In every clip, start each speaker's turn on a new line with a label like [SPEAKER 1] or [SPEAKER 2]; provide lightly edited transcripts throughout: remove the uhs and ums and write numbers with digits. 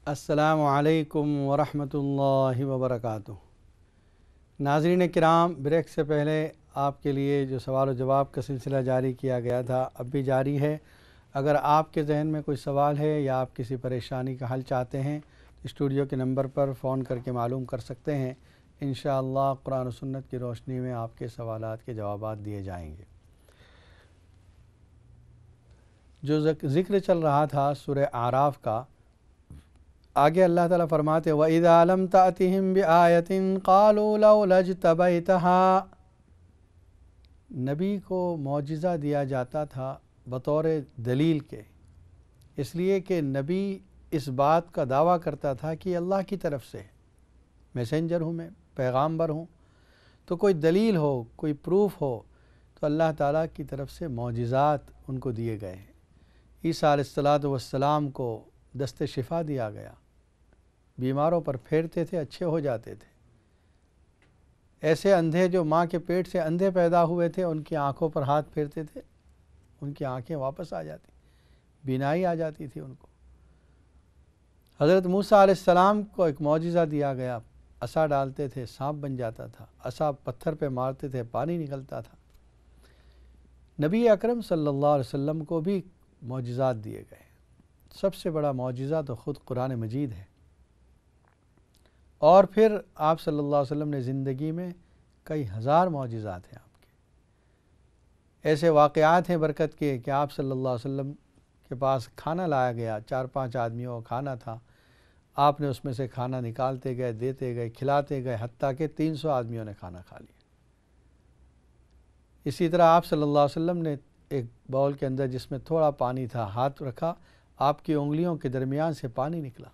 [SPEAKER 1] السلام علیکم ورحمۃ اللہ وبرکاتہ۔ ناظرین کرام، بریک سے پہلے آپ کے لیے جو سوال و جواب کا سلسلہ جاری کیا گیا تھا اب بھی جاری ہے۔ اگر آپ کے ذہن میں کوئی سوال ہے یا آپ کسی پریشانی کا حل چاہتے ہیں تو اسٹوڈیو کے نمبر پر فون کر کے معلوم کر سکتے ہیں۔ انشاءاللہ قرآن و سنت کی روشنی میں آپ کے سوالات کے جوابات دیے جائیں گے۔ جو ذکر چل رہا تھا سورہ اعراف کا، آگے اللہ تعالیٰ فرماتے وَإِذَا لَمْ تَأْتِهِمْ بِآيَةٍ قَالُوا لَوْلَا اجْتَبَيْتَهَا۔ نبی کو معجزہ دیا جاتا تھا بطور دلیل کے، اس لیے کہ نبی اس بات کا دعویٰ کرتا تھا کہ اللہ کی طرف سے میسنجر ہوں، میں پیغامبر ہوں، تو کوئی دلیل ہو، کوئی پروف ہو تو اللہ تعالیٰ کی طرف سے معجزات ان کو دیے گئے ہیں۔ عیسیٰ علیہ السلام کو دست شفا دیا گیا، بیماروں پر پھیرتے تھے، اچھے ہو جاتے تھے۔ ایسے اندھے جو ماں کے پیٹ سے اندھے پیدا ہوئے تھے، ان کی آنکھوں پر ہاتھ پھیرتے تھے، ان کی آنکھیں واپس آ جاتی، بینائی آ جاتی تھی ان کو۔ حضرت موسیٰ علیہ السلام کو ایک معجزہ دیا گیا، عصا ڈالتے تھے سانپ بن جاتا تھا، عصا پتھر پہ مارتے تھے پانی نکلتا تھا۔ نبی اکرم صلی اللہ علیہ وسلم کو بھی معجزات دیے گئے۔ سب سے بڑا معجزہ تو خود قرآن مجید ہے، اور پھر آپ صلی اللہ علیہ وسلم نے زندگی میں کئی ہزار معجزات ہیں آپ کے۔ ایسے واقعات ہیں برکت کے کہ آپ صلی اللہ علیہ وسلم کے پاس کھانا لایا گیا، 4-5 آدمیوں کا کھانا تھا، آپ نے اس میں سے کھانا نکالتے گئے، دیتے گئے، کھلاتے گئے، حتیٰ کہ 300 آدمیوں نے کھانا کھا لیا۔ اسی طرح آپ صلی اللہ علیہ وسلم نے ایک باؤل کے اندر جس میں تھوڑا پانی تھا ہاتھ رکھا، آپ کی انگلیوں کے درمیان سے پانی نکلا۔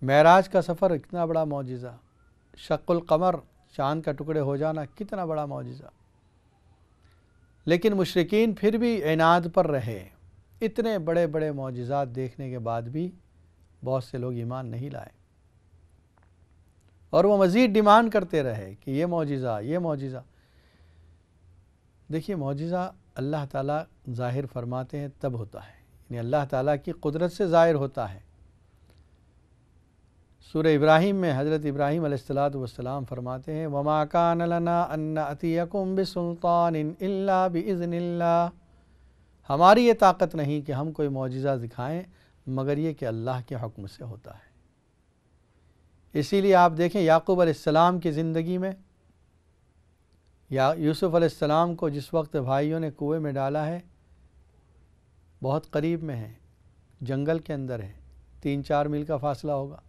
[SPEAKER 1] معراج کا سفر اتنا بڑا معجزہ، شق القمر چاند کا ٹکڑے ہو جانا کتنا بڑا معجزہ، لیکن مشرکین پھر بھی عناد پر رہے۔ اتنے بڑے بڑے معجزات دیکھنے کے بعد بھی بہت سے لوگ ایمان نہیں لائے، اور وہ مزید ڈیمانڈ کرتے رہے کہ یہ معجزہ، یہ معجزہ۔ دیکھیے، معجزہ اللہ تعالیٰ ظاہر فرماتے ہیں تب ہوتا ہے، یعنی اللہ تعالیٰ کی قدرت سے ظاہر ہوتا ہے۔ سورہ ابراہیم میں حضرت ابراہیم علیہ السلام فرماتے ہیں وَمَا كَانَ لَنَا أَن نَأْتِيَكُمْ بِسُلْطَانٍ إِلَّا بِإِذْنِ اللَّهِ۔ ہماری یہ طاقت نہیں کہ ہم کوئی معجزہ دکھائیں مگر یہ کہ اللہ کے حکم سے ہوتا ہے۔ اسی لیے آپ دیکھیں یعقوب علیہ السلام کی زندگی میں، یا یوسف علیہ السلام کو جس وقت بھائیوں نے کنویں میں ڈالا ہے، بہت قریب میں ہے، جنگل کے اندر ہے، 3-4 میل کا فاصلہ ہوگا،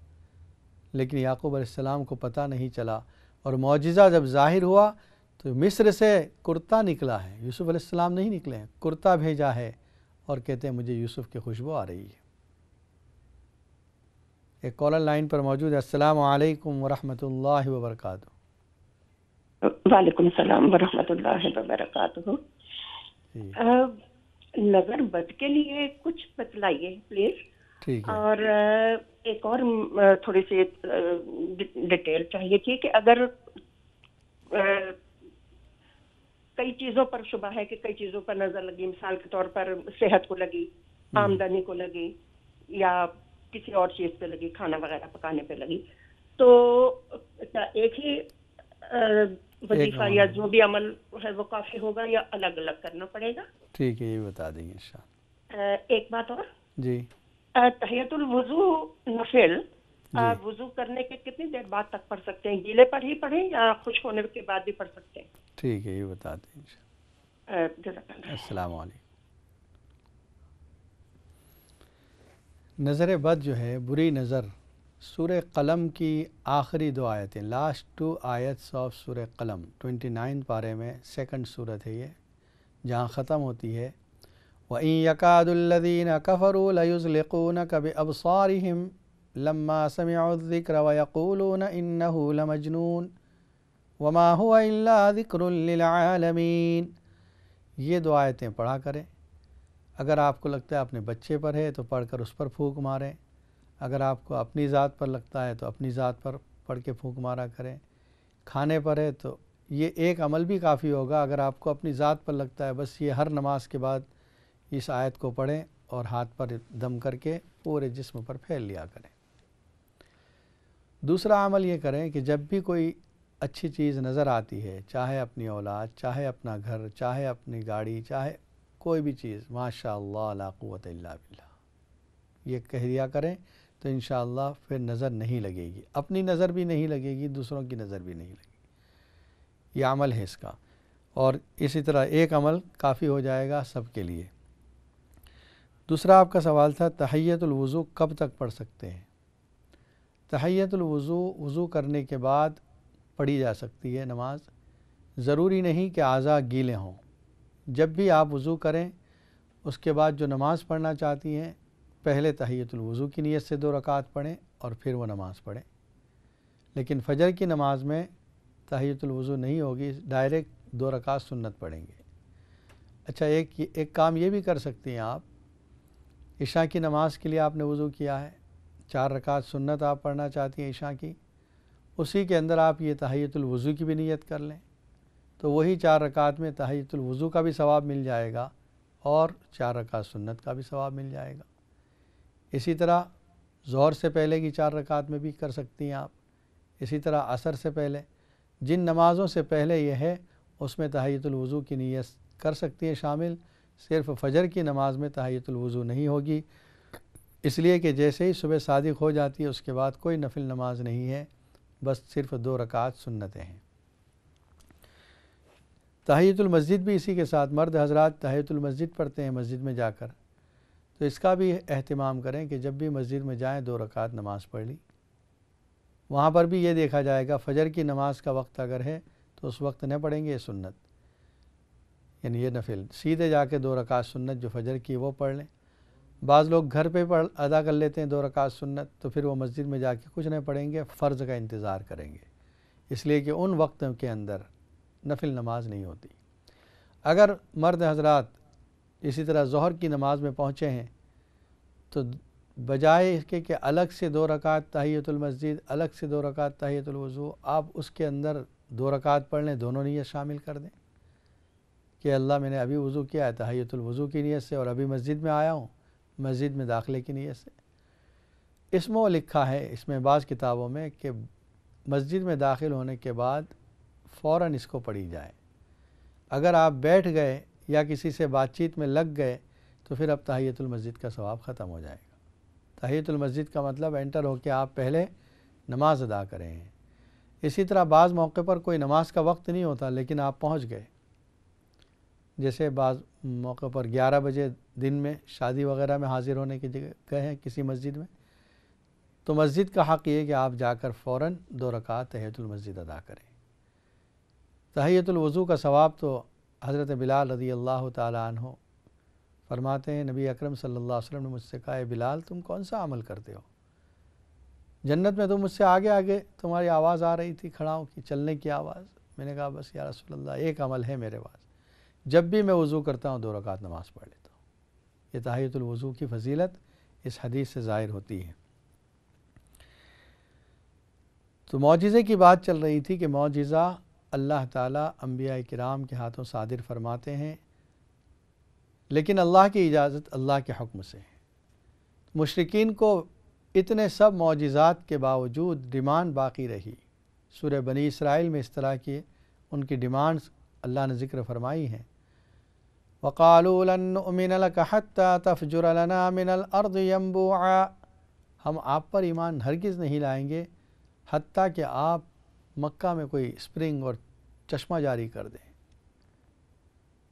[SPEAKER 1] لیکن یعقوب علیہ السلام کو پتہ نہیں چلا، اور معجزہ جب ظاہر ہوا تو مصر سے کرتا نکلا ہے، یوسف علیہ السلام نہیں نکلے ہیں، کرتا بھیجا ہے، اور کہتے ہیں مجھے یوسف کی خوشبو آ رہی ہے۔ ایک کالر لائن پر موجود ہے۔ السلام علیکم ورحمۃ اللہ وبرکاتہ۔
[SPEAKER 2] وعلیکم السلام ورحمۃ اللہ وبرکاتہ۔ نظر بد کے لیے کچھ بتلائیے پلیز،
[SPEAKER 1] ٹھیک ہے۔
[SPEAKER 2] اور ایک اور تھوڑی سی ڈیٹیل چاہیے تھی کہ اگر کئی چیزوں پر شبہ ہے کہ کئی چیزوں پر نظر لگی، مثال کے طور پر صحت کو لگی، آمدنی کو لگی، یا کسی اور چیز پہ لگی، کھانا وغیرہ پکانے پہ لگی، تو کیا ایک ہی وظیفہ یا جو بھی عمل ہے وہ کافی ہوگا یا الگ الگ کرنا پڑے گا؟
[SPEAKER 1] ٹھیک ہے، یہ بتا دیں گے انشاءاللہ۔
[SPEAKER 2] ایک بات اور،
[SPEAKER 1] جی،
[SPEAKER 2] تحیۃ الوضو نفل وضو کرنے کے کتنی دیر بعد تک پڑھ سکتے ہیں؟ گیلے پر ہی پڑھیں یا خشک ہونے کے بعد بھی پڑھ سکتے ہیں؟
[SPEAKER 1] ٹھیک ہے، یہ بتا دیں انشاءاللہ۔
[SPEAKER 2] جزاک اللہ۔
[SPEAKER 1] السلام علیکم۔ نظر بد جو ہے، بری نظر، سورہ قلم کی آخری 2 آیتیں، لاسٹ 2 آیتس آف سورہ قلم، 29 پارے میں 2nd سورت ہے یہ، جہاں ختم ہوتی ہے وَإِن يَكَادُ الَّذِينَ كَفَرُوا لَيُزْلِقُونَكَ بِأَبْصَارِهِمْ لَمَّا سَمِعُوا الذِّكْرَ وَيَقُولُونَ إِنَّهُ لَمَجْنُونٌ وَمَا هُوَ إِلَّا ذِكْرٌ لِّلْعَالَمِينَ۔ یہ 2 آیتیں پڑھا کریں۔ اگر آپ کو لگتا ہے اپنے بچے پر ہے تو پڑھ کر اس پر پھونک ماریں، اگر آپ کو اپنی ذات پر لگتا ہے تو اپنی ذات پر پڑھ کے پھونک مارا کریں، کھانے پر ہے تو یہ ایک عمل بھی کافی ہوگا۔ اگر آپ کو اپنی ذات پر لگتا ہے، بس یہ ہر نماز کے بعد اس آیت کو پڑھیں اور ہاتھ پر دم کر کے پورے جسم پر پھیل لیا کریں۔ دوسرا عمل یہ کریں کہ جب بھی کوئی اچھی چیز نظر آتی ہے، چاہے اپنی اولاد، چاہے اپنا گھر، چاہے اپنی گاڑی، چاہے کوئی بھی چیز، ماشاء اللہ لا قوت الا باللہ، یہ کہہ دیا کریں تو انشاءاللہ پھر نظر نہیں لگے گی، اپنی نظر بھی نہیں لگے گی، دوسروں کی نظر بھی نہیں لگے گی۔ یہ عمل ہے اس کا، اور اسی طرح ایک عمل کافی ہو جائے گا سب کے لیے۔ دوسرا آپ کا سوال تھا تحیۃ الوضو کب تک پڑھ سکتے ہیں؟ تحیۃ الوضو وضو کرنے کے بعد پڑھی جا سکتی ہے نماز، ضروری نہیں کہ اعضاء گیلے ہوں۔ جب بھی آپ وضو کریں اس کے بعد جو نماز پڑھنا چاہتی ہیں، پہلے تحیۃ الوضو کی نیت سے 2 رکعت پڑھیں اور پھر وہ نماز پڑھیں۔ لیکن فجر کی نماز میں تحیۃ الوضو نہیں ہوگی، ڈائریکٹ 2 رکعت سنت پڑھیں گے۔ اچھا، ایک کام یہ بھی کر سکتی ہیں آپ، عشاء کی نماز کے لیے آپ نے وضو کیا ہے، 4 رکعت سنت آپ پڑھنا چاہتی ہیں عشاء کی، اسی کے اندر آپ یہ تحیۃ الوضو کی بھی نیت کر لیں، تو وہی 4 رکعت میں تحیۃ الوضو کا بھی ثواب مل جائے گا اور 4 رکعت سنت کا بھی ثواب مل جائے گا۔ اسی طرح ظہر سے پہلے کی 4 رکعت میں بھی کر سکتی ہیں آپ، اسی طرح عصر سے پہلے، جن نمازوں سے پہلے یہ ہے اس میں تحیۃ الوضو کی نیت کر سکتی ہیں شامل۔ صرف فجر کی نماز میں تحیۃ الوضو نہیں ہوگی، اس لیے کہ جیسے ہی صبح صادق ہو جاتی ہے اس کے بعد کوئی نفل نماز نہیں ہے، بس صرف 2 رکعت سنتیں ہیں۔ تحیۃ المسجد بھی اسی کے ساتھ، مرد حضرات تحیۃ المسجد پڑھتے ہیں مسجد میں جا کر، تو اس کا بھی اہتمام کریں کہ جب بھی مسجد میں جائیں 2 رکعت نماز پڑھ لی۔ وہاں پر بھی یہ دیکھا جائے گا فجر کی نماز کا وقت اگر ہے تو اس وقت نہ پڑھیں گے یہ سنت، یعنی یہ نفل، سیدھے جا کے 2 رکعت سنت جو فجر کی وہ پڑھ لیں۔ بعض لوگ گھر پہ ادا کر لیتے ہیں 2 رکعت سنت، تو پھر وہ مسجد میں جا کے کچھ نہیں پڑھیں گے، فرض کا انتظار کریں گے، اس لیے کہ ان وقتوں کے اندر نفل نماز نہیں ہوتی۔ اگر مرد حضرات اسی طرح ظہر کی نماز میں پہنچے ہیں تو بجائے اس کے کہ الگ سے 2 رکعت تحیۃ المسجد، الگ سے 2 رکعت تحیۃ الوضو، آپ اس کے اندر 2 رکعت پڑھ لیں، دونوں نیت شامل کر دیں کہ اللہ میں نے ابھی وضو کیا ہے تحیۃ الوضو کی نیت سے، اور ابھی مسجد میں آیا ہوں مسجد میں داخلے کی نیت سے۔ اس میں لکھا ہے، اس میں بعض کتابوں میں، کہ مسجد میں داخل ہونے کے بعد فوراً اس کو پڑھی جائے۔ اگر آپ بیٹھ گئے یا کسی سے بات چیت میں لگ گئے تو پھر اب تحیۃ المسجد کا ثواب ختم ہو جائے گا۔ تحیۃ المسجد کا مطلب انٹر ہو کے آپ پہلے نماز ادا کریں ہیں۔ اسی طرح بعض موقع پر کوئی نماز کا وقت نہیں ہوتا لیکن آپ پہنچ گئے، جیسے بعض موقع پر 11 بجے دن میں شادی وغیرہ میں حاضر ہونے کی جگہ گئے ہیں کسی مسجد میں، تو مسجد کا حق یہ کہ آپ جا کر فوراً 2 رکعت تحیۃ المسجد ادا کریں۔ تحیۃ الوضو کا ثواب تو حضرت بلال رضی اللہ تعالیٰ عنہ فرماتے ہیں، نبی اکرم صلی اللہ علیہ وسلم نے مجھ سے کہا، اے بلال تم کون سا عمل کرتے ہو؟ جنت میں تو مجھ سے آگے آگے تمہاری آواز آ رہی تھی کھڑا ہوں کی، چلنے کی آواز۔ میں نے کہا بس یا رسول اللہ ایک عمل ہے میرے پاس، جب بھی میں وضو کرتا ہوں 2 رکعت نماز پڑھ لیتا ہوں۔ یہ تحیۃ الوضو کی فضیلت اس حدیث سے ظاہر ہوتی ہے۔ تو معجزے کی بات چل رہی تھی کہ معجزہ اللہ تعالیٰ انبیاء کرام کے ہاتھوں صادر فرماتے ہیں، لیکن اللہ کی اجازت، اللہ کے حکم سے۔ مشرکین کو اتنے سب معجزات کے باوجود ڈیمانڈ باقی رہی۔ سورہ بنی اسرائیل میں اس طرح کی ان کی ڈیمانڈز اللہ نے ذکر فرمائی ہیں۔ وَقَالُوا لَن نُؤْمِنَ لَكَ حَتَّى تَفْجُرَ لَنَا مِنَ الْأَرْضِ يَنبُوعًا، ہم آپ پر ایمان ہرگز نہیں لائیں گے حتیٰ کہ آپ مکہ میں کوئی اسپرنگ اور چشمہ جاری کر دیں،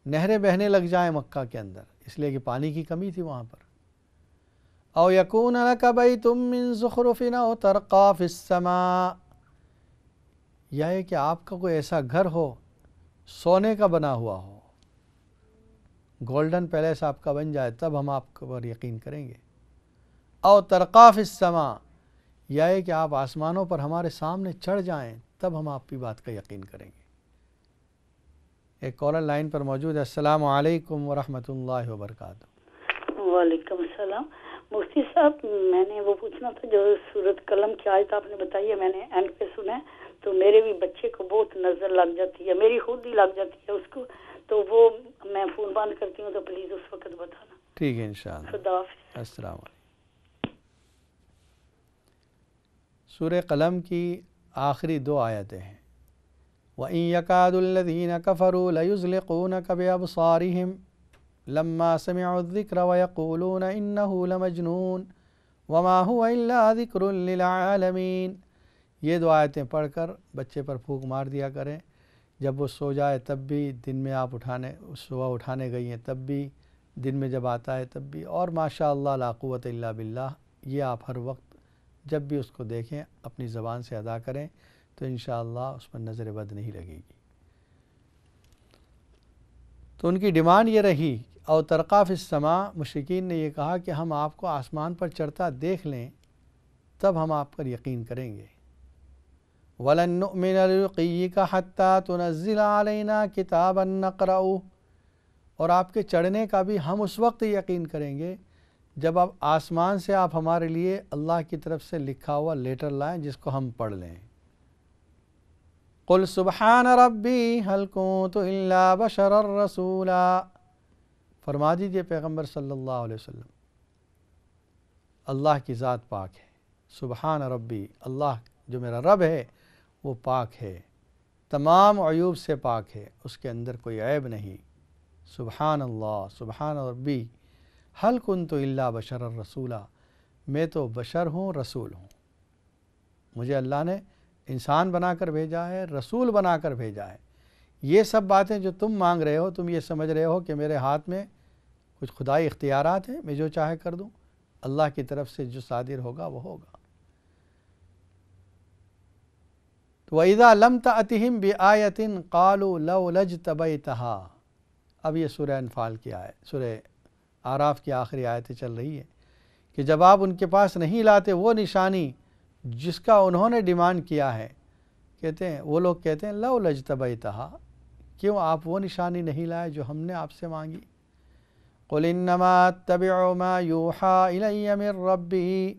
[SPEAKER 1] نہریں بہنے لگ جائیں مکہ کے اندر، اس لیے کہ پانی کی کمی تھی وہاں پر۔ او یکون لک بیت من زخرف او ترقی فی السماء، یا ہے کہ آپ کا کوئی ایسا گھر ہو سونے کا بنا ہوا ہو، گولڈن پیلیس آپ کا بن جائے، تب ہم آپ پر یقین کریں گے۔ او ترقی فی السماء، یا ہے کہ آپ آسمانوں پر ہمارے سامنے چڑھ جائیں، تب ہم آپ کی بات کا یقین کریں گے۔ ایک کالر لائن پر موجود ہے۔ السلام علیکم ورحمۃ اللہ وبرکاتہ۔
[SPEAKER 3] وعلیکم السلام۔ مفتی صاحب، میں نے وہ پوچھنا تھا، جو سورۃ قلم کی آیت آپ نے بتائی ہے، میں نے اینڈ پہ سنا ہے، تو میرے بھی بچے کو بہت نظر لگ جاتی ہے، میری خود ہی لگ جاتی ہے اس کو، تو وہ میں فون بند کرتی ہوں تو پلیز اس وقت بتانا۔
[SPEAKER 1] ٹھیک ہے انشاءاللہ۔
[SPEAKER 3] خدا حافظ۔
[SPEAKER 1] السلام علیکم۔ سورہ قلم کی آخری 2 آیتیں ہیں۔ وَإِن يَكَادُ الَّذِينَ كَفَرُوا لَيُزْلِقُونَكَ بِأَبْصَارِهِمْ لَمَّا سَمِعُوا الذِّكْرَ وَيَقُولُونَ إِنَّهُ لَمَجْنُونٌ وَمَا هُوَ إِلَّا ذِكْرٌ لِلْعَالَمِينَ۔ یہ 2 آیتیں پڑھ کر بچے پر پھونک مار دیا کریں، جب وہ سو جائے تب بھی، دن میں آپ صبح اٹھانے گئی ہیں تب بھی، دن میں جب آتا ہے تب بھی، اور ماشاء اللہ لا قوت الا باللہ، یہ آپ ہر وقت جب بھی اس کو دیکھیں اپنی زبان سے ادا کریں تو انشاءاللہ اس پر نظر بد نہیں لگے گی۔ تو ان کی ڈیمانڈ یہ رہی، او ترقا فی السماء، مشرکین نے یہ کہا کہ ہم آپ کو آسمان پر چڑھتا دیکھ لیں تب ہم آپ پر یقین کریں گے۔ وَلَن نُؤْمِنَ لِرُقِيِّكَ حَتَّى تُنَزِّلَ عَلَيْنَا كِتَابًا نَقْرَؤُهُ، اور آپ کے چڑھنے کا بھی ہم اس وقت یقین کریں گے جب آپ آسمان سے آپ ہمارے لیے اللہ کی طرف سے لکھا ہوا لیٹر لائیں جس کو ہم پڑھ لیں۔ قُلْ سُبْحَانَ رَبِّي هَلْ كُنْتُ إِلَّا بَشَرًا رَسُولًا، فرما دیجئے پیغمبر صلی اللہ علیہ وسلم، اللہ کی ذات پاک ہے، سبحان ربی، اللہ جو میرا رب ہے وہ پاک ہے، تمام عیوب سے پاک ہے، اس کے اندر کوئی عیب نہیں۔ سبحان اللہ، سبحان ربی، هل كنت إلا بشرا رسولا، میں تو بشر ہوں، رسول ہوں، مجھے اللہ نے انسان بنا کر بھیجا ہے، رسول بنا کر بھیجا ہے۔ یہ سب باتیں جو تم مانگ رہے ہو، تم یہ سمجھ رہے ہو کہ میرے ہاتھ میں کچھ خدائی اختیارات ہیں، میں جو چاہے کر دوں، اللہ کی طرف سے جو صادر ہوگا وہ ہوگا۔ وَإِذَا لَمْ تَأْتِهِمْ بِآيَةٍ قَالُوا لَوْلَا اجْتَبَيْتَهَا، اب یہ سورہ انفال کی آیت، سورہ اعراف کی آخری آیتیں چل رہی ہے کہ جب آپ ان کے پاس نہیں لاتے وہ نشانی جس کا انہوں نے ڈیمانڈ کیا ہے، کہتے ہیں وہ لوگ کہتے ہیں لَوْلَا اجْتَبَيْتَهَا، کیوں آپ وہ نشانی نہیں لائے جو ہم نے آپ سے مانگی۔ قُلْ إِنَّمَا أَتَّبِعُ مَا يُوحَىٰ إِلَيَّ مِن رَّبِّي،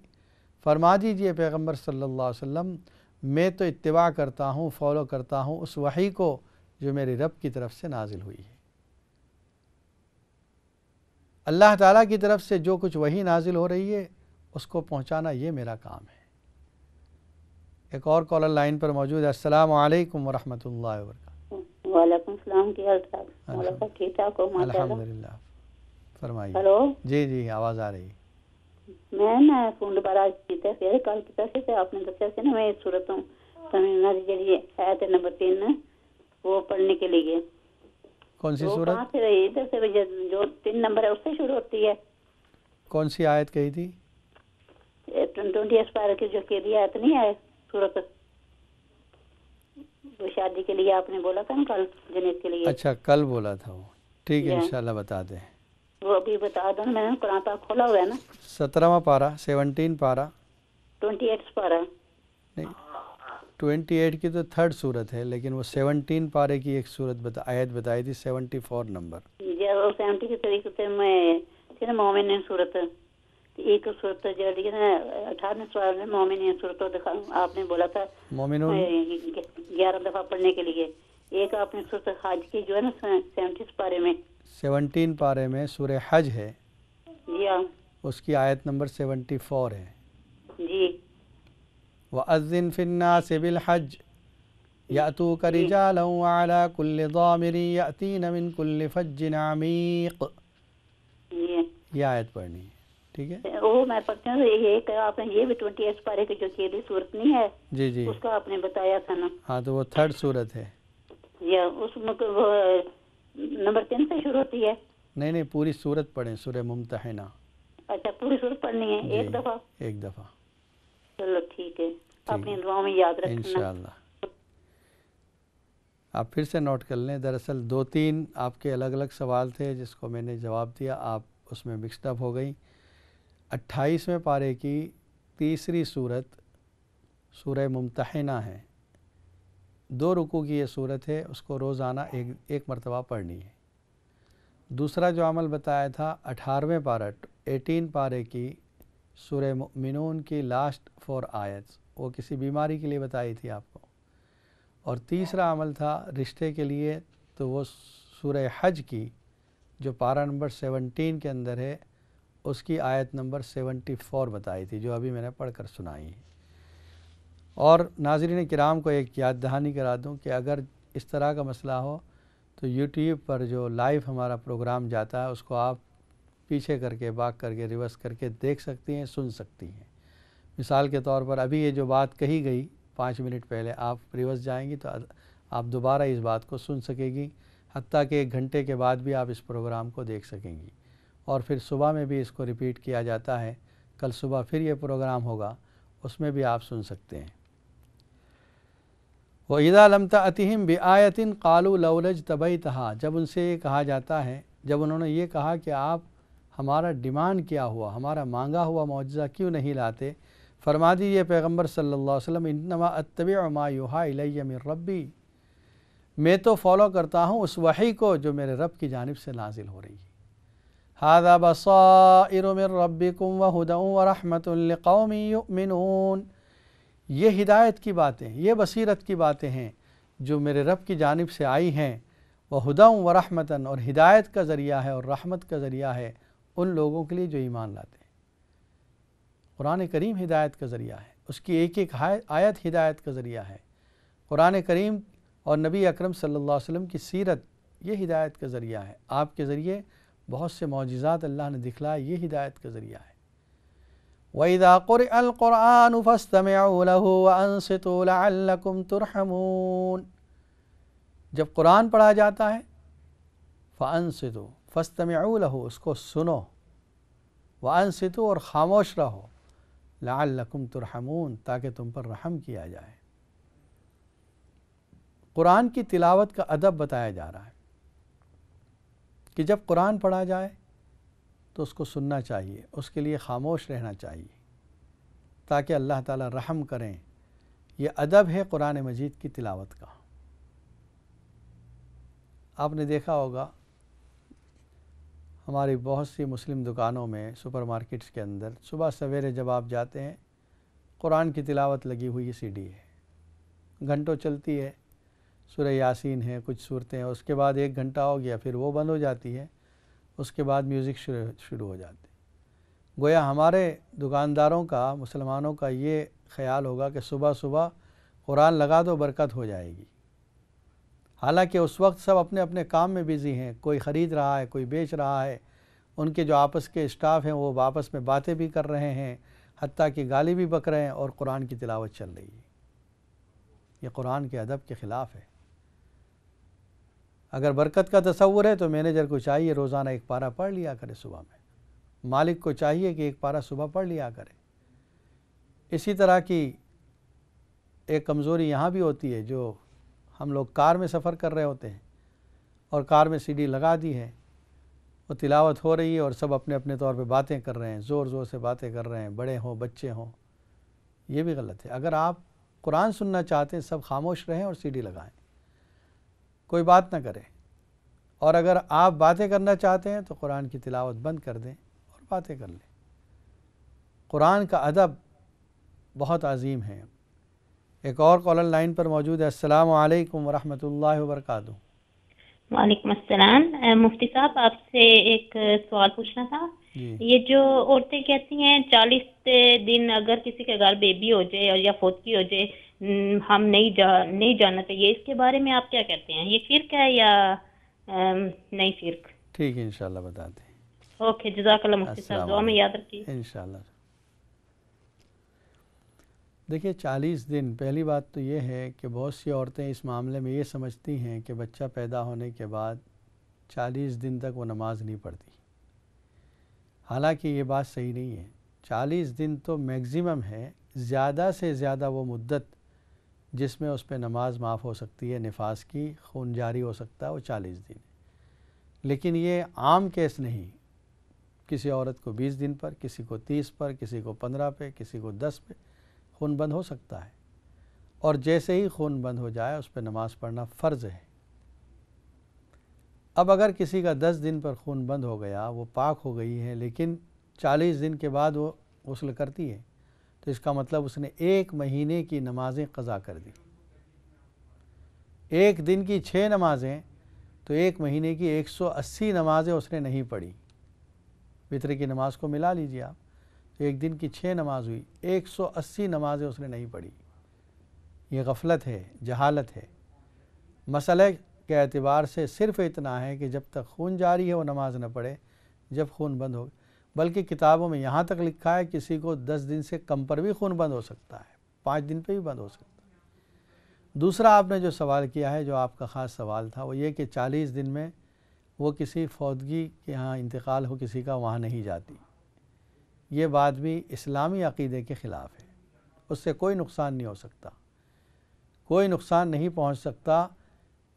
[SPEAKER 1] فرما دیجئے پیغمبر صلی اللہ علیہ وسلم، میں تو اتباع کرتا ہوں، فالو کرتا ہوں اس وحی کو جو میرے رب کی طرف سے نازل ہوئی ہے۔ اللہ تعالیٰ کی طرف سے جو کچھ وحی نازل ہو رہی ہے اس کو پہنچانا یہ میرا کام ہے۔ ایک اور کالر لائن پر موجود ہے۔ السلام علیکم ورحمۃ اللہ وبرکاتہ۔
[SPEAKER 3] وعلیکم السلام، کی حال چال؟ مولا صاحب ٹھیک ٹھاک ہو؟
[SPEAKER 1] الحمدللہ، فرمائیے۔
[SPEAKER 3] ہلو،
[SPEAKER 1] جی جی آواز آ رہی ہے۔
[SPEAKER 3] میں نا فون دوبارہ کیتا پھر کل کیتا سی تے آپ نے دسیا سی نا میں سورتوں تمنا دی جڑی آیت نمبر 3 وہ پڑھنے کے لیے
[SPEAKER 1] کون سی
[SPEAKER 3] وہ
[SPEAKER 1] صورت؟
[SPEAKER 3] کہاں سے رہی؟ ادھر سے جو 3 نمبر ہے اس سے شروع ہوتی ہے۔
[SPEAKER 1] کون سی آیت کہی تھی؟
[SPEAKER 3] 20 اسپار کی جو کہہ دیا آیت نہیں ہے سورت، وہ شادی کے لیے آپ نے بولا تھا نا کل، جنید کے لیے۔
[SPEAKER 1] اچھا کل بولا تھا وہ، ٹھیک ہے انشاءاللہ بتا دیں۔
[SPEAKER 3] وہ ابھی بتا دو، میں نے قرآن پاک کھولا ہوا ہے نا،
[SPEAKER 1] 17واں پارہ، 17 پارہ
[SPEAKER 3] 28 اسپارہ
[SPEAKER 1] نہیں، 28 کی تو 3rd صورت ہے، لیکن وہ 17 پارے کی ایک صورت آیت بتائی تھی، 74 نمبر۔
[SPEAKER 3] جی وہ 70 کے طریقے سے میں تھی نا مومنین صورت، ایک صورت جو ہے 18 سوال میں مومنین صورت دکھا، آپ نے بولا تھا
[SPEAKER 1] مومنون
[SPEAKER 3] 11 دفعہ پڑھنے کے لیے۔ ایک آپ نے صورت حج کی جو ہے نا 70 پارے میں،
[SPEAKER 1] 17 پارے میں سورہ حج ہے،
[SPEAKER 3] جی ہاں
[SPEAKER 1] اس کی آیت نمبر 74 ہے۔
[SPEAKER 3] جی
[SPEAKER 1] وَأَذِّن فِي النَّاسِ بِالْحَجِّ يَأْتُوكَ رِجَالًا وَعَلَى كُلِّ ضَامِرٍ يَأْتِينَ مِنْ كُلِّ فَجٍّ عَمِيقٍ،
[SPEAKER 3] جی
[SPEAKER 1] یہ آیت پڑھنی ہے، ٹھیک ہے؟
[SPEAKER 3] وہ میں پڑھتی ہوں، یہ آپ نے یہ بھی 28 پارے کی جو کیلی صورت نہیں ہے
[SPEAKER 1] جی جی
[SPEAKER 3] اس کا آپ نے بتایا تھا نا۔
[SPEAKER 1] ہاں تو وہ 3rd صورت ہے۔
[SPEAKER 3] یا اس میں وہ نمبر 3 سے شروع ہوتی ہے؟
[SPEAKER 1] نہیں پوری صورت پڑھیں، سورہ ممتحنہ۔
[SPEAKER 3] اچھا پوری صورت پڑھنی ہے ایک دفعہ؟
[SPEAKER 1] ایک دفعہ،
[SPEAKER 3] چلو ٹھیک ہے، اپنی دعاؤں میں یاد رکھنا
[SPEAKER 1] انشاءاللہ۔ آپ پھر سے نوٹ کر لیں، دراصل 2-3 آپ کے الگ الگ سوال تھے جس کو میں نے جواب دیا، آپ اس میں مکسڈ اپ ہو گئی۔ 28ویں پارے کی تیسری صورت سورہ ممتحنہ ہے، 2 رکوع کی یہ صورت ہے، اس کو روزانہ ایک مرتبہ پڑھنی ہے۔ دوسرا جو عمل بتایا تھا 18ویں پارہ 18 پارے کی سورہ مؤمنون کی لاسٹ 4 آیتس، وہ کسی بیماری کے لیے بتائی تھی آپ کو۔ اور تیسرا عمل تھا رشتے کے لیے، تو وہ سورہ حج کی جو پارہ نمبر 17 کے اندر ہے اس کی آیت نمبر 74 بتائی تھی، جو ابھی میں نے پڑھ کر سنائی ہے۔ اور ناظرین کرام کو ایک یاد دہانی کرا دوں کہ اگر اس طرح کا مسئلہ ہو تو یوٹیوب پر جو لائیو ہمارا پروگرام جاتا ہے اس کو آپ پیچھے کر کے باک کر کے ریورس کر کے دیکھ سکتی ہیں، سن سکتی ہیں۔ مثال کے طور پر ابھی یہ جو بات کہی گئی 5 منٹ پہلے، آپ ریورس جائیں گی تو آپ دوبارہ اس بات کو سن سکے گی، حتیٰ کہ 1 گھنٹے کے بعد بھی آپ اس پروگرام کو دیکھ سکیں گی۔ اور پھر صبح میں بھی اس کو ریپیٹ کیا جاتا ہے، کل صبح پھر یہ پروگرام ہوگا، اس میں بھی آپ سن سکتے ہیں۔ وَإِذَا لَمْ تَأْتِهِمْ بِآيَةٍ قَالُوا لَوْلَا اجْتَبَيْتَهَا، جب ان سے یہ کہا جاتا ہے، جب انہوں نے یہ کہا کہ آپ ہمارا ڈیمانڈ کیا ہوا، ہمارا مانگا ہوا معجزہ کیوں نہیں لاتے، فرما دیجئے پیغمبر صلی اللہ علیہ وسلم انما اتبع ما یوحی الی من ربی، میں تو فالو کرتا ہوں اس وحی کو جو میرے رب کی جانب سے نازل ہو رہی ہے۔ ھذا بصائر من ربکم وہدی ورحمۃ لقوم یؤمنون، یہ ہدایت کی باتیں، یہ بصیرت کی باتیں ہیں جو میرے رب کی جانب سے آئی ہیں، وہدی ورحمۃ، اور ہدایت کا ذریعہ ہے اور رحمت کا ذریعہ ہے ان لوگوں کے لیے جو ایمان لاتے ہیں۔ قرآن کریم ہدایت کا ذریعہ ہے، اس کی ایک ایک آیت ہدایت کا ذریعہ ہے۔ قرآن کریم اور نبی اکرم صلی اللہ علیہ وسلم کی سیرت یہ ہدایت کا ذریعہ ہے، آپ کے ذریعے بہت سے معجزات اللہ نے دکھلائے، یہ ہدایت کا ذریعہ ہے۔ وَإِذَا قُرِئَ الْقُرْآنُ فَاسْتَمِعُوا لَهُ وَأَنصِتُوا لَعَلَّكُمْ تُرْحَمُونَ، جب قرآن پڑھا جاتا ہے فَأَنصِتُوا، فَاسْتَمِعُوا لَهُ، اس کو سنو، وَأَنصِتُوا، اور خاموش رہو، لَعَلَّكُمْ تُرْحَمُونَ، تاکہ تم پر رحم کیا جائے۔ قرآن کی تلاوت کا ادب بتایا جا رہا ہے کہ جب قرآن پڑھا جائے تو اس کو سننا چاہیے، اس کے لیے خاموش رہنا چاہیے تاکہ اللہ تعالیٰ رحم کریں۔ یہ ادب ہے قرآن مجید کی تلاوت کا۔ آپ نے دیکھا ہوگا ہماری بہت سی مسلم دکانوں میں، سپر مارکیٹس کے اندر صبح سویرے جب آپ جاتے ہیں قرآن کی تلاوت لگی ہوئی سی ڈی ہے، گھنٹوں چلتی ہے، سورہ یاسین ہے، کچھ صورتیں ہیں، اس کے بعد 1 گھنٹہ ہو گیا پھر وہ بند ہو جاتی ہے، اس کے بعد میوزک شروع ہو جاتی ہے۔ گویا ہمارے دکانداروں کا، مسلمانوں کا یہ خیال ہوگا کہ صبح صبح قرآن لگا دو برکت ہو جائے گی، حالانکہ اس وقت سب اپنے اپنے کام میں بزی ہیں، کوئی خرید رہا ہے، کوئی بیچ رہا ہے، ان کے جو آپس کے اسٹاف ہیں وہ آپس میں باتیں بھی کر رہے ہیں، حتیٰ کہ گالی بھی بک رہے ہیں، اور قرآن کی تلاوت چل رہی ہے۔ یہ قرآن کے ادب کے خلاف ہے۔ اگر برکت کا تصور ہے تو مینیجر کو چاہیے روزانہ 1 پارہ پڑھ لیا کرے، صبح میں مالک کو چاہیے کہ 1 پارہ صبح پڑھ لیا کرے۔ اسی طرح کی ایک کمزوری یہاں بھی ہوتی ہے، جو ہم لوگ کار میں سفر کر رہے ہوتے ہیں اور کار میں CD لگا دی ہے، وہ تلاوت ہو رہی ہے اور سب اپنے اپنے طور پہ باتیں کر رہے ہیں، زور زور سے باتیں کر رہے ہیں، بڑے ہوں بچے ہوں، یہ بھی غلط ہے۔ اگر آپ قرآن سننا چاہتے ہیں سب خاموش رہیں اور CD لگائیں، کوئی بات نہ کرے، اور اگر آپ باتیں کرنا چاہتے ہیں تو قرآن کی تلاوت بند کر دیں اور باتیں کر لیں۔ قرآن کا ادب بہت عظیم ہے۔ ایک اور کالر لائن پر موجود ہے۔ السلام علیکم ورحمۃ اللہ وبرکاتہ۔
[SPEAKER 4] وعلیکم السلام۔ مفتی صاحب آپ سے ایک سوال پوچھنا تھا۔ یہ جو عورتیں کہتی ہیں 40 دن اگر کسی کے گھر بیبی ہو جائے یا فوتگی ہو جائے ہم نہیں جانا چاہیے، اس کے بارے میں آپ کیا کہتے ہیں؟ یہ شرک ہے یا نہیں شرک؟
[SPEAKER 1] ٹھیک ہے انشاءاللہ بتاتے ہیں۔
[SPEAKER 4] اوکے، جزاک اللہ مفتی صاحب، دعا میں یاد رکھیے
[SPEAKER 1] انشاءاللہ۔ دیکھیے 40 دن، پہلی بات تو یہ ہے کہ بہت سی عورتیں اس معاملے میں یہ سمجھتی ہیں کہ بچہ پیدا ہونے کے بعد 40 دن تک وہ نماز نہیں پڑھتی، حالانکہ یہ بات صحیح نہیں ہے۔ 40 دن تو میگزیمم ہے، زیادہ سے زیادہ وہ مدت جس میں اس پہ نماز معاف ہو سکتی ہے، نفاس کی، خون جاری ہو سکتا ہے، وہ 40 دن ہے۔ لیکن یہ عام کیس نہیں، کسی عورت کو 20 دن پر، کسی کو 30 پر، کسی کو 15 پہ، کسی کو 10 پہ خون بند ہو سکتا ہے، اور جیسے ہی خون بند ہو جائے اس پہ نماز پڑھنا فرض ہے۔ اب اگر کسی کا 10 دن پر خون بند ہو گیا، وہ پاک ہو گئی ہے، لیکن 40 دن کے بعد وہ غسل کرتی ہے، تو اس کا مطلب اس نے 1 مہینے کی نمازیں قضا کر دی۔ 1 دن کی 6 نمازیں تو 1 مہینے کی 180 نمازیں اس نے نہیں پڑھی۔ وتر کی نماز کو ملا لیجیے آپ، تو 1 دن کی 6 نماز ہوئی، 180 نمازیں اس نے نہیں پڑھی۔ یہ غفلت ہے، جہالت ہے۔ مسئلے کے اعتبار سے صرف اتنا ہے کہ جب تک خون جاری ہے وہ نماز نہ پڑھے، جب خون بند ہو، بلکہ کتابوں میں یہاں تک لکھا ہے کسی کو 10 دن سے کم پر بھی خون بند ہو سکتا ہے، 5 دن پہ بھی بند ہو سکتا ہے۔ دوسرا آپ نے جو سوال کیا ہے، جو آپ کا خاص سوال تھا، وہ یہ کہ 40 دن میں وہ کسی فوتگی کے ہاں انتقال ہو کسی کا، وہاں نہیں جاتی۔ یہ بات بھی اسلامی عقیدے کے خلاف ہے، اس سے کوئی نقصان نہیں ہو سکتا، کوئی نقصان نہیں پہنچ سکتا۔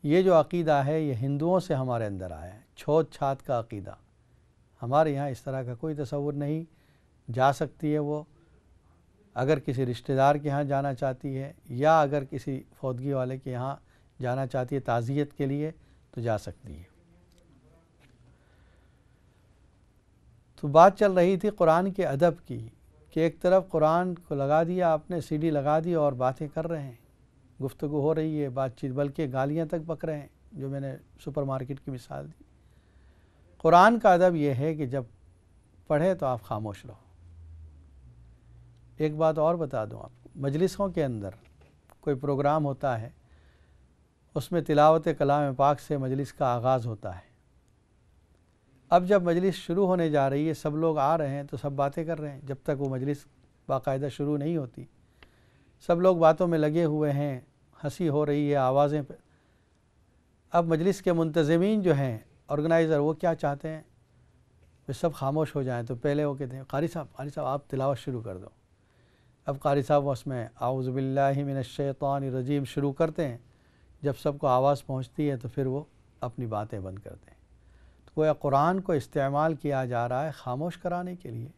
[SPEAKER 1] یہ جو عقیدہ ہے یہ ہندوؤں سے ہمارے اندر آیا ہے، چھوت چھات کا عقیدہ۔ ہمارے یہاں اس طرح کا کوئی تصور نہیں۔ جا سکتی ہے وہ، اگر کسی رشتہ دار کے ہاں جانا چاہتی ہے یا اگر کسی فوتگی والے کے ہاں جانا چاہتی ہے تعزیت کے لیے تو جا سکتی ہے۔ تو بات چل رہی تھی قرآن کے ادب کی کہ ایک طرف قرآن کو لگا دیا آپ نے، CD لگا دی اور باتیں کر رہے ہیں، گفتگو ہو رہی ہے، بات چیت، بلکہ گالیاں تک بک رہے ہیں، جو میں نے سپر مارکیٹ کی مثال دی۔ قرآن کا ادب یہ ہے کہ جب پڑھے تو آپ خاموش رہو۔ ایک بات اور بتا دوں آپ کو، مجلسوں کے اندر کوئی پروگرام ہوتا ہے، اس میں تلاوت کلام پاک سے مجلس کا آغاز ہوتا ہے۔ اب جب مجلس شروع ہونے جا رہی ہے، سب لوگ آ رہے ہیں تو سب باتیں کر رہے ہیں، جب تک وہ مجلس باقاعدہ شروع نہیں ہوتی سب لوگ باتوں میں لگے ہوئے ہیں، ہنسی ہو رہی ہے، آوازیں پہ۔ اب مجلس کے منتظمین جو ہیں، آرگنائزر، وہ کیا چاہتے ہیں کہ سب خاموش ہو جائیں، تو پہلے وہ کہتے ہیں قاری صاحب آپ تلاوت شروع کر دو۔ اب قاری صاحب اس میں اعوذ باللہ من الشیطان الرجیم شروع کرتے ہیں، جب سب کو آواز پہنچتی ہے تو پھر وہ اپنی باتیں بند کرتے ہیں۔ تو گویا قرآن کو استعمال کیا جا رہا ہے خاموش کرانے کے لیے۔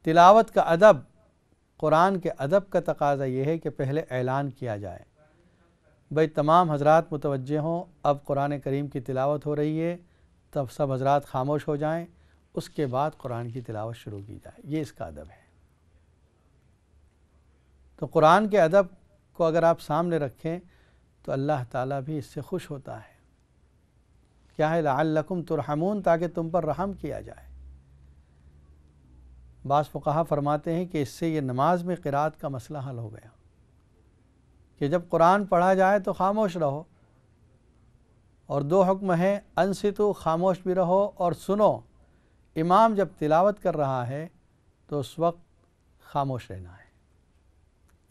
[SPEAKER 1] تلاوت کا ادب، قرآن کے ادب کا تقاضا یہ ہے کہ پہلے اعلان کیا جائے، بھئی تمام حضرات متوجہ ہوں، اب قرآن کریم کی تلاوت ہو رہی ہے، تب سب حضرات خاموش ہو جائیں، اس کے بعد قرآن کی تلاوت شروع کی جائے۔ یہ اس کا ادب ہے۔ تو قرآن کے ادب کو اگر آپ سامنے رکھیں تو اللہ تعالیٰ بھی اس سے خوش ہوتا ہے۔ کیا ہے؟ لعلکم ترحمون، تاکہ تم پر رحم کیا جائے۔ بعض فقہا فرماتے ہیں کہ اس سے یہ نماز میں قرات کا مسئلہ حل ہو گیا کہ جب قرآن پڑھا جائے تو خاموش رہو، اور 2 حکم ہیں، انصتو، خاموش بھی رہو اور سنو۔ امام جب تلاوت کر رہا ہے تو اس وقت خاموش رہنا ہے۔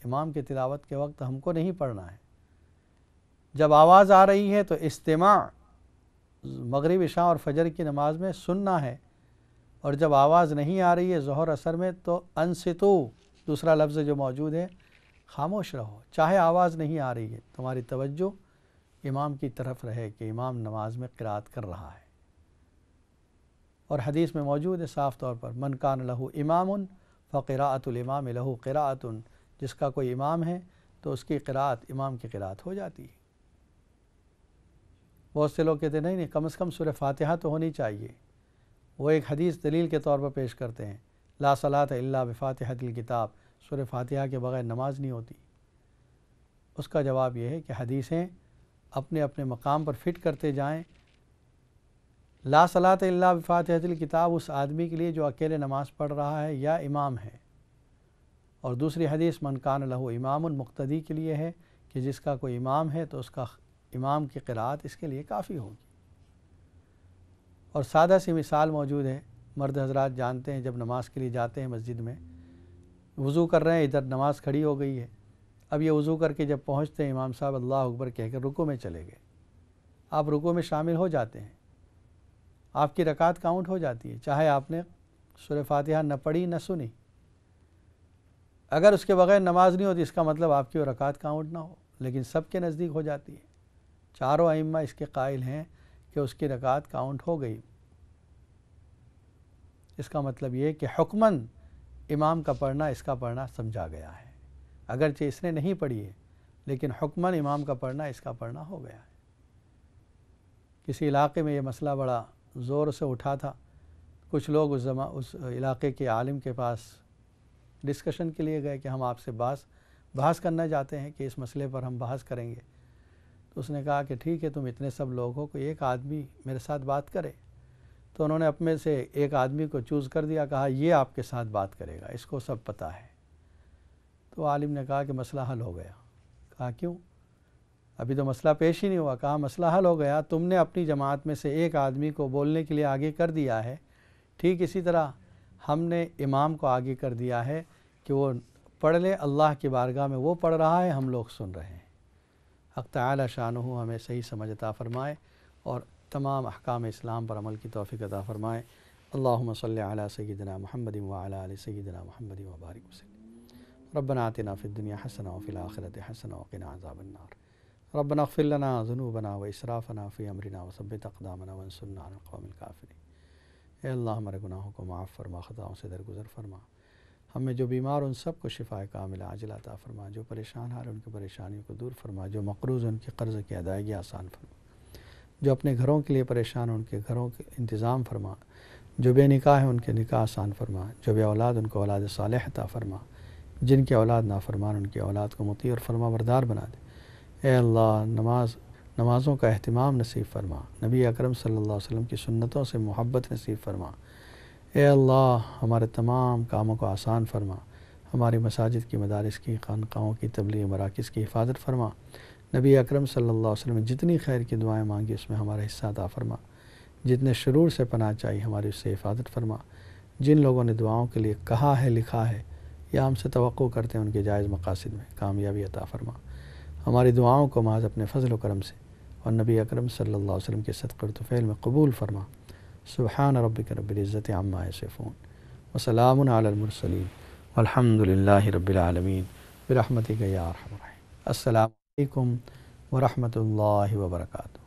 [SPEAKER 1] امام کی تلاوت کے وقت ہم کو نہیں پڑھنا ہے۔ جب آواز آ رہی ہے تو استماع، مغرب عشاء اور فجر کی نماز میں سننا ہے، اور جب آواز نہیں آ رہی ہے ظہر اثر میں تو انصتو، دوسرا لفظ جو موجود ہے، خاموش رہو، چاہے آواز نہیں آ رہی ہے، تمہاری توجہ امام کی طرف رہے کہ امام نماز میں قرات کر رہا ہے۔ اور حدیث میں موجود ہے صاف طور پر، من کان لہ امام فقراءۃ الامام لہ قراءۃ، جس کا کوئی امام ہے تو اس کی قراءت امام کی قراءت ہو جاتی ہے۔ بہت سے لوگ کہتے ہیں نہیں کم از کم سورہ فاتحہ تو ہونی چاہیے۔ وہ ایک حدیث دلیل کے طور پر پیش کرتے ہیں، لا صلاۃ الا بفاتحۃ الکتاب، سورہ فاتحہ کے بغیر نماز نہیں ہوتی۔ اس کا جواب یہ ہے کہ حدیثیں اپنے اپنے مقام پر فٹ کرتے جائیں۔ لا صلاۃ الا بفاتحۃ الکتاب اس آدمی کے لیے جو اکیلے نماز پڑھ رہا ہے یا امام ہے، اور دوسری حدیث من کان لہ امام مقتدی کے لیے ہے کہ جس کا کوئی امام ہے تو اس کا امام کی قرات اس کے لیے کافی ہوگی۔ اور سادہ سی مثال موجود ہے، مرد حضرات جانتے ہیں، جب نماز کے لیے جاتے ہیں مسجد میں، وضو کر رہے ہیں، ادھر نماز کھڑی ہو گئی ہے، اب یہ وضو کر کے جب پہنچتے ہیں امام صاحب اللہ اکبر کہہ کر رکوع میں چلے گئے، آپ رکوع میں شامل ہو جاتے ہیں، آپ کی رکعت کاؤنٹ ہو جاتی ہے، چاہے آپ نے سورہ فاتحہ نہ پڑھی نہ سنی۔ اگر اس کے بغیر نماز نہیں ہوتی اس کا مطلب آپ کی وہ رکعت کاؤنٹ نہ ہو، لیکن سب کے نزدیک ہو جاتی ہے۔ چاروں ائمہ اس کے قائل ہیں کہ اس کی رکعت کاؤنٹ ہو گئی۔ اس کا مطلب یہ کہ حکماً امام کا پڑھنا اس کا پڑھنا سمجھا گیا ہے، اگرچہ اس نے نہیں پڑھی ہے لیکن حکماً امام کا پڑھنا اس کا پڑھنا ہو گیا ہے۔ کسی علاقے میں یہ مسئلہ بڑا زور سے اٹھا تھا، کچھ لوگ اس علاقے کے عالم کے پاس ڈسکشن کے لیے گئے کہ ہم آپ سے بحث کرنا چاہتے ہیں کہ اس مسئلے پر ہم بحث کریں گے۔ تو اس نے کہا کہ ٹھیک ہے، تم اتنے سب لوگ ہو، کوئی ایک آدمی میرے ساتھ بات کرے۔ تو انہوں نے اپنے سے ایک آدمی کو چوز کر دیا، کہا یہ آپ کے ساتھ بات کرے گا، اس کو سب پتہ ہے۔ تو عالم نے کہا کہ مسئلہ حل ہو گیا۔ کہا کیوں؟ ابھی تو مسئلہ پیش ہی نہیں ہوا۔ کہا مسئلہ حل ہو گیا، تم نے اپنی جماعت میں سے ایک آدمی کو بولنے کے لیے آگے کر دیا ہے، ٹھیک اسی طرح ہم نے امام کو آگے کر دیا ہے کہ وہ پڑھ لے، اللہ کی بارگاہ میں وہ پڑھ رہا ہے، ہم لوگ سن رہے ہیں۔ حق تعالی شانہ ہمیں صحیح سمجھ عطا فرمائے اور تمام احکام اسلام پر عمل کی توفیق عطا فرمائے۔ اللہم صلی علی سیدنا محمد وعلی آل سیدنا محمد وبارک وسلم۔ ربنا آتنا فی الدنیا حسنہ وفی الآخرۃ حسنہ وقنا عذاب النار۔ ربنا اغفر لنا ذنوبنا واسرافنا فی امرنا وثبت اقدامنا وانصرنا علی القوم الکافرین۔ اے اللہ ہمارے گناہوں کو معاف فرما، خطاؤں سے درگزر فرما، ہمیں جو بیمار ان سب کو شفاء کاملہ عاجلہ عطا فرما، جو پریشان حال ان کی پریشانیوں کو دور فرما، جو مقروض ان کے قرض کی ادائیگی آسان فرما، جو اپنے گھروں کے لیے پریشان ان کے گھروں کے انتظام فرما، جو بے نکاح ہیں ان کے نکاح آسان فرما، جو بے اولاد ان کو اولاد صالح عطا فرما، جن کی اولاد نافرمان ان کی اولاد کو مطیع اور فرما بردار بنا دے۔ اے اللہ نمازوں کا اہتمام نصیب فرما، نبی اکرم صلی اللہ علیہ وسلم کی سنتوں سے محبت نصیب فرما۔ اے اللہ ہمارے تمام کاموں کو آسان فرما، ہماری مساجد کی، مدارس کی، خانقاہوں کی، تبلیغ مراکز کی حفاظت فرما۔ نبی اکرم صلی اللہ علیہ وسلم نے جتنی خیر کی دعائیں مانگی اس میں ہمارا حصہ عطا فرما، جتنے شرور سے پناہ چاہیے ہماری اس سے حفاظت فرما۔ جن لوگوں نے دعاؤں کے لیے کہا ہے، لکھا ہے یا ہم سے توقع کرتے ہیں، ان کے جائز مقاصد میں کامیابی عطا فرما۔ ہماری دعاؤں کو محض اپنے فضل و کرم سے اور نبی اکرم صلی اللہ علیہ وسلم کے صدقہ و طفیل میں قبول فرما۔ سبحان ربک رب العزت عما یصفون وسلام علی المرسلین والحمد للہ رب العالمین برحمتک یا ارحم الراحمین۔ السلام علیکم ورحمۃ اللہ وبرکاتہ۔